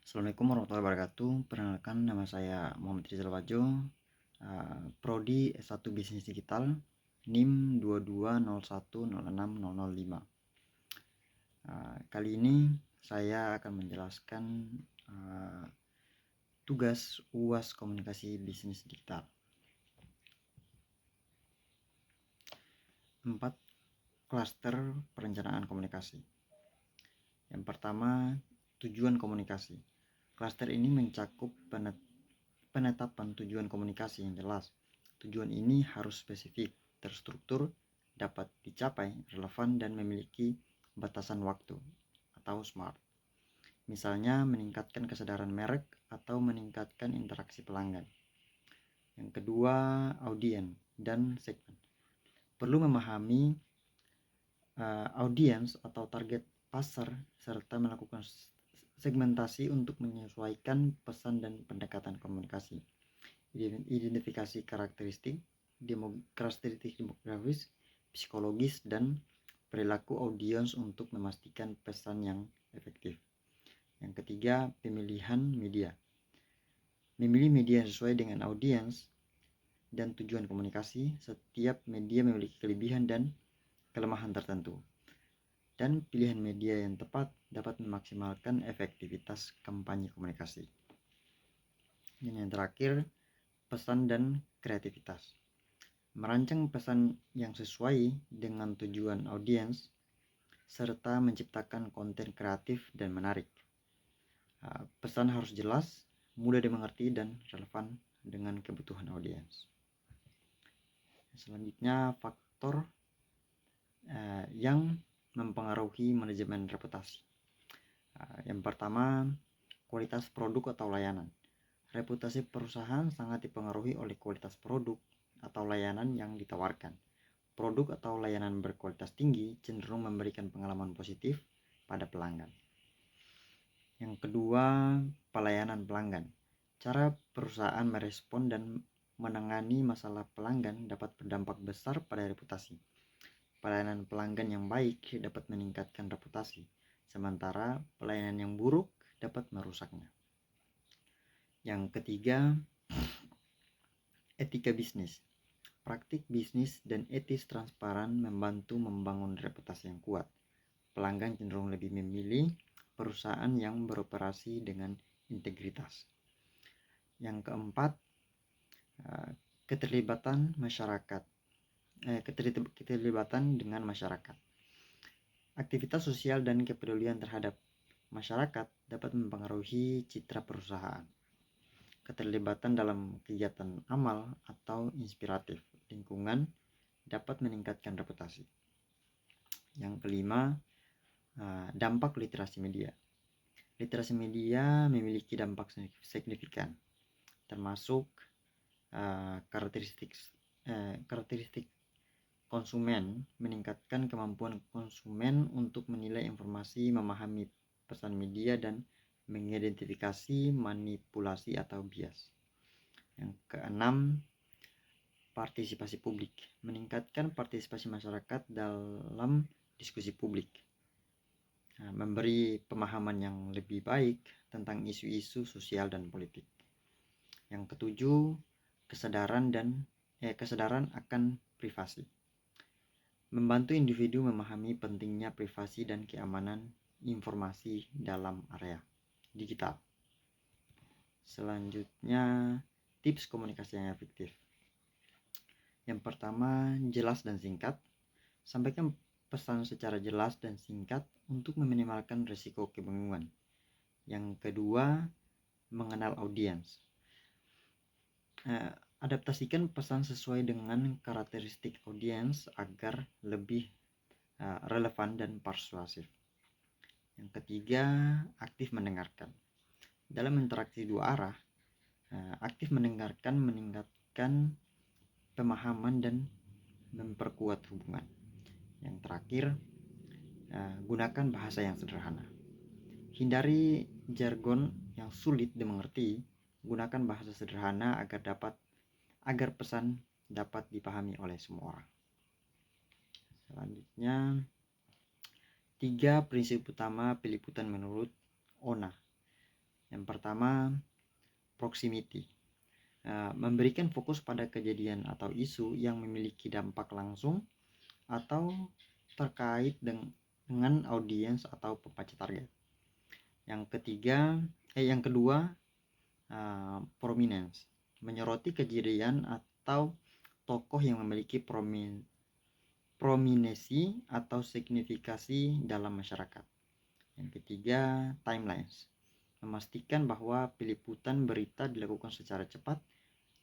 Assalamualaikum warahmatullahi wabarakatuh. Perkenalkan, nama saya Muhammad Rizal Wajo, Prodi S1 Bisnis Digital, NIM 2201060005. Kali ini saya akan menjelaskan tugas UAS Komunikasi Bisnis Digital. 4 klaster perencanaan komunikasi. Yang pertama, tujuan komunikasi. Klaster ini mencakup penetapan tujuan komunikasi yang jelas. Tujuan ini harus spesifik, terstruktur, dapat dicapai, relevan, dan memiliki batasan waktu atau SMART. Misalnya meningkatkan kesadaran merek atau meningkatkan interaksi pelanggan. Yang kedua, audiens dan segmen. Perlu memahami audiens atau target pasar serta melakukan segmentasi untuk menyesuaikan pesan dan pendekatan komunikasi. Identifikasi karakteristik demografis, psikologis, dan perilaku audiens untuk memastikan pesan yang efektif. Yang ketiga, pemilihan media. Memilih media sesuai dengan audiens dan tujuan komunikasi. Setiap media memiliki kelebihan dan kelemahan tertentu, dan pilihan media yang tepat dapat memaksimalkan efektivitas kampanye komunikasi. Dan yang terakhir, pesan dan kreativitas. Merancang pesan yang sesuai dengan tujuan audiens serta menciptakan konten kreatif dan menarik. Pesan harus jelas, mudah dimengerti, dan relevan dengan kebutuhan audiens. Selanjutnya, faktor yang mempengaruhi manajemen reputasi. Yang pertama, kualitas produk atau layanan. Reputasi perusahaan sangat dipengaruhi oleh kualitas produk atau layanan yang ditawarkan. Produk atau layanan berkualitas tinggi cenderung memberikan pengalaman positif pada pelanggan. Yang kedua, pelayanan pelanggan. Cara perusahaan merespon dan menangani masalah pelanggan dapat berdampak besar pada reputasi. Pelayanan pelanggan yang baik dapat meningkatkan reputasi, sementara pelayanan yang buruk dapat merusaknya. Yang ketiga, etika bisnis. Praktik bisnis dan etis transparan membantu membangun reputasi yang kuat. Pelanggan cenderung lebih memilih perusahaan yang beroperasi dengan integritas. Yang keempat, keterlibatan masyarakat. Keterlibatan dengan masyarakat. Aktivitas sosial dan kepedulian terhadap masyarakat dapat mempengaruhi citra perusahaan. Keterlibatan dalam kegiatan amal atau inspiratif lingkungan dapat meningkatkan reputasi. Yang kelima, dampak literasi media. Literasi media memiliki dampak signifikan, termasuk karakteristik konsumen, meningkatkan kemampuan konsumen untuk menilai informasi, memahami pesan media, dan mengidentifikasi manipulasi atau bias. Yang keenam, partisipasi publik. Meningkatkan partisipasi masyarakat dalam diskusi publik, memberi pemahaman yang lebih baik tentang isu-isu sosial dan politik. Yang ketujuh, kesadaran akan privasi. Membantu individu memahami pentingnya privasi dan keamanan informasi dalam area digital. Selanjutnya, tips komunikasi yang efektif. Yang pertama, jelas dan singkat. Sampaikan pesan secara jelas dan singkat untuk meminimalkan risiko kebingungan. Yang kedua, mengenal audiens. Adaptasikan pesan sesuai dengan karakteristik audiens agar lebih relevan dan persuasif. Yang ketiga, aktif mendengarkan. Dalam interaksi dua arah, aktif mendengarkan meningkatkan pemahaman dan memperkuat hubungan. Yang terakhir, gunakan bahasa yang sederhana. Hindari jargon yang sulit dimengerti. Gunakan bahasa sederhana agar pesan dapat dipahami oleh semua orang. Selanjutnya, 3 prinsip utama peliputan menurut ONA. Yang pertama, proximity. Memberikan fokus pada kejadian atau isu yang memiliki dampak langsung atau terkait dengan audiens atau pembaca target. Yang kedua, prominence. Menyoroti kejadian atau tokoh yang memiliki prominensi atau signifikasi dalam masyarakat. Yang ketiga, timelines. Memastikan bahwa peliputan berita dilakukan secara cepat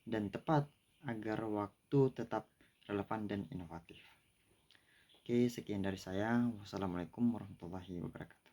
dan tepat agar waktu tetap relevan dan inovatif. Oke, sekian dari saya. Wassalamualaikum warahmatullahi wabarakatuh.